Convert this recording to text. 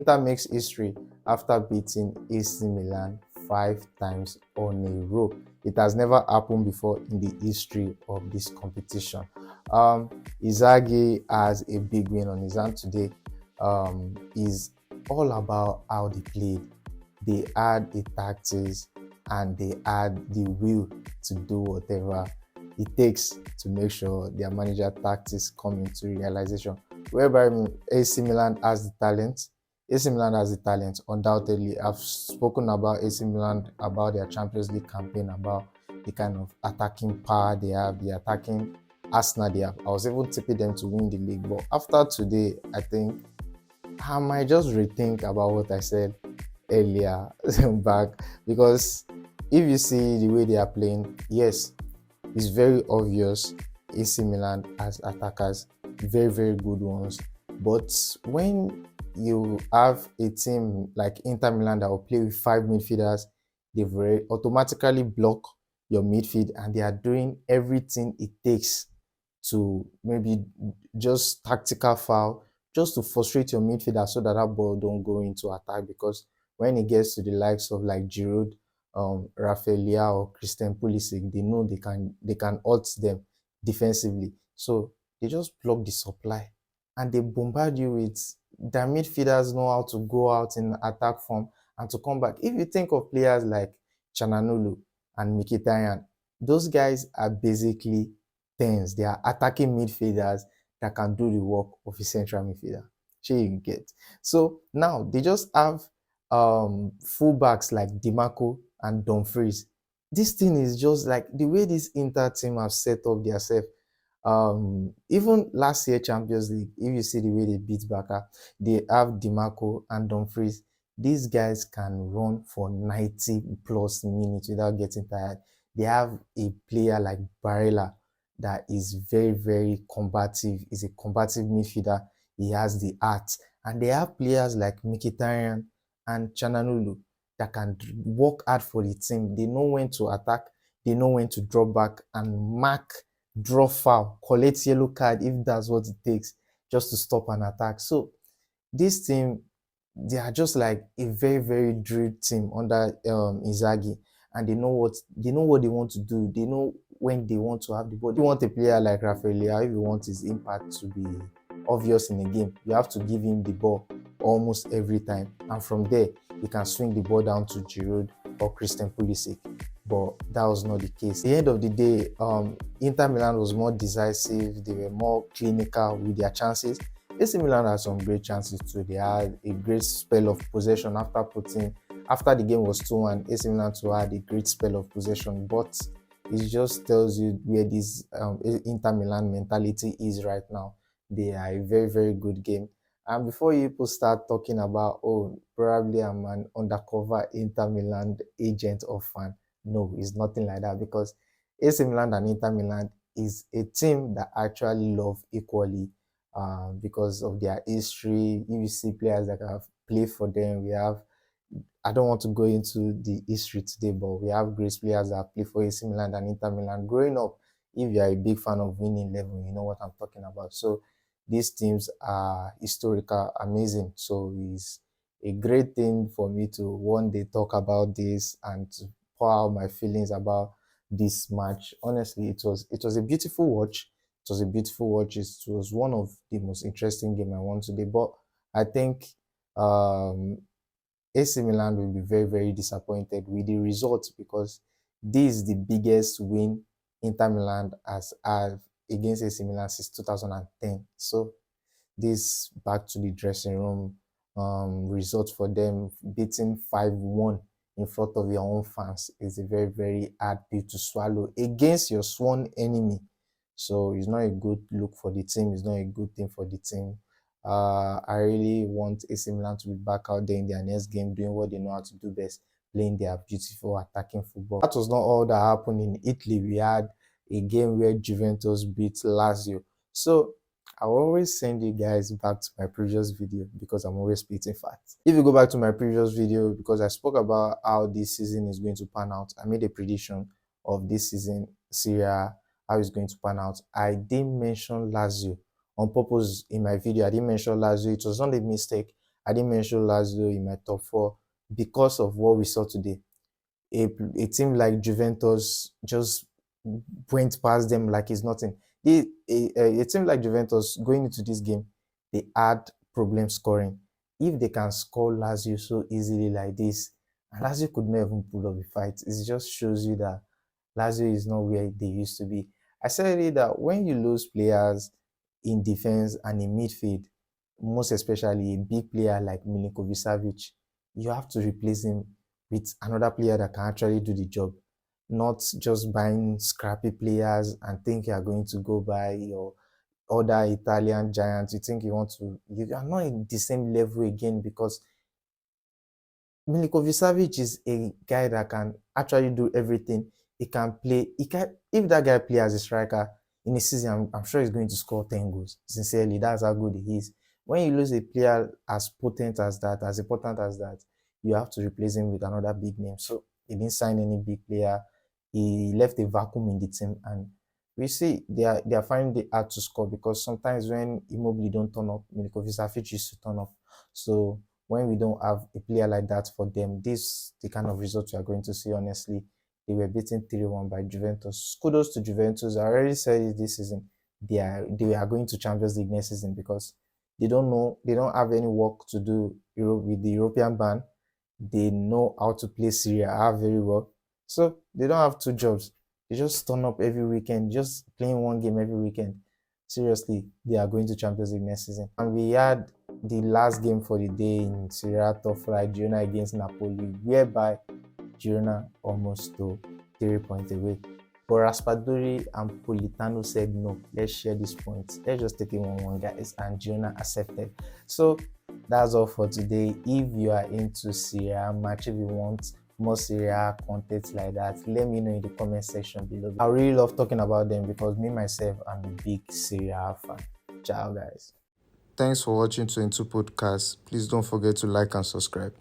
Inter makes history after beating AC Milan 5 times on a row. It has never happened before in the history of this competition. Inzaghi has a big win on his hand today. Is all about how they played. They had the tactics and they had the will to do whatever it takes to make sure their manager tactics come into realization. Whereby AC Milan has the talent. AC Milan has the talent, undoubtedly. I've spoken about AC Milan, about their Champions League campaign, about the kind of attacking power they have, the attacking Arsenal they have. I was even tipping them to win the league. But after today, I think I might just rethink about what I said earlier back, because if you see the way they are playing, yes, it's very obvious AC Milan has attackers, very, very good ones. But when you have a team like Inter Milan that will play with 5 midfielders, they very automatically block your midfield and they are doing everything it takes to maybe just tactical foul, just to frustrate your midfielder so that that ball don't go into attack. Because when it gets to the likes of like Giroud, Rafaelia or Christian Pulisic, they know they can halt them defensively. So they just block the supply and they bombard you with their midfielders know how to go out in attack form and to come back. If you think of players like Chananulu and Mkhitaryan, those guys are basically tens. They are attacking midfielders that can do the work of a central midfielder. Sure you get. So now they just have fullbacks like Dimarco and Dumfries. This thing is just like the way this Inter team have set up themselves. Even last year Champions League, if you see the way they beat Barca, they have Dimarco and Dumfries. These guys can run for 90 plus minutes without getting tired. They have a player like Barella that is very, very combative. Is a combative midfielder. He has the art. And they have players like Mkhitaryan and Chananulu that can work hard for the team. They know when to attack, they know when to drop back and mark, draw foul, collect yellow card if that's what it takes just to stop an attack. So this team, they are just like a very, very drilled team under Inzaghi, and they know what they want to do. They know when they want to have the ball. If you want a player like Rafaelia, if you want his impact to be obvious in a game, you have to give him the ball almost every time, and from there you can swing the ball down to Giroud or Christian Pulisic. But that was not the case. At the end of the day, Inter Milan was more decisive. They were more clinical with their chances. AC Milan had some great chances too. They had a great spell of possession after the game was 2-1. AC Milan too had a great spell of possession, but it just tells you where this Inter Milan mentality is right now. They are a very, very good game. And before you people start talking about, oh, probably I'm an undercover Inter Milan agent or fan, no, it's nothing like that, because AC Milan and Inter Milan is a team that actually love equally, because of their history. If you see players that have played for them, we have, I don't want to go into the history today, but we have great players that play for AC Milan and Inter Milan. Growing up, if you are a big fan of winning level, you know what I'm talking about. So these teams are historical, amazing. So it's a great thing for me to one day talk about this and to pour out my feelings about this match. Honestly, it was a beautiful watch. It was a beautiful watch. It was one of the most interesting game I won today. But I think um, AC Milan will be very, very disappointed with the result, because this is the biggest win Inter Milan has had against AC Milan since 2010. So this back to the dressing room result for them, beating 5-1 in front of your own fans, is a very, very hard pill to swallow against your sworn enemy. So it's not a good look for the team. It's not a good thing for the team. I really want AC Milan to be back out there in their next game, doing what they know how to do best, playing their beautiful attacking football. That was not all that happened in Italy. We had a game where Juventus beat Lazio. So I will always send you guys back to my previous video, because I'm always spitting facts. If you go back to my previous video, because I spoke about how this season is going to pan out, I made a prediction of this season, Seria, how it's going to pan out. I didn't mention Lazio on purpose in my video. I didn't mention Lazio. It was not a mistake. I didn't mention Lazio in my top four because of what we saw today. A team like Juventus just went past them like it's nothing. A team like Juventus going into this game, they had problem scoring. If they can score Lazio so easily like this, and Lazio could not even pull up a fight, it just shows you that Lazio is not where they used to be. I said it that when you lose players in defense and in midfield, most especially a big player like Milinkovic Savic, you have to replace him with another player that can actually do the job, not just buying scrappy players and think you are going to go by your other Italian giants. You think you are not in the same level again because Milinkovic Savic is a guy that can actually do everything. He can play. He can. If that guy play as a striker in a season, I'm sure he's going to score 10 goals. Sincerely, that's how good he is. When you lose a player as potent as that, as important as that, you have to replace him with another big name. So he didn't sign any big player. He left a vacuum in the team, and we see they are finding it hard to score because sometimes when Immobile don't turn up, Milinkovic Savic used to turn up. So when we don't have a player like that for them, this the kind of result we are going to see. Honestly, they were beaten 3-1 by Juventus. Kudos to Juventus. I already said it this season. They are going to Champions League next season because they don't have any work to do with the European ban. They know how to play Seria A very well. So they don't have two jobs. They just turn up every weekend, just playing one game every weekend. Seriously, they are going to Champions League next season. And we had the last game for the day in Seria top flight, Girona against Napoli, whereby Girona almost stole 3 points away. But Raspadori and Politano said no, let's share these points. Let's just take it 1-1, guys, and Girona accepted. So that's all for today. If you are into Seria match, if you want more Seria content like that, let me know in the comment section below. I really love talking about them because me myself, I'm a big Seria fan. Ciao, guys. Thanks for watching 22 Podcasts. Please don't forget to like and subscribe.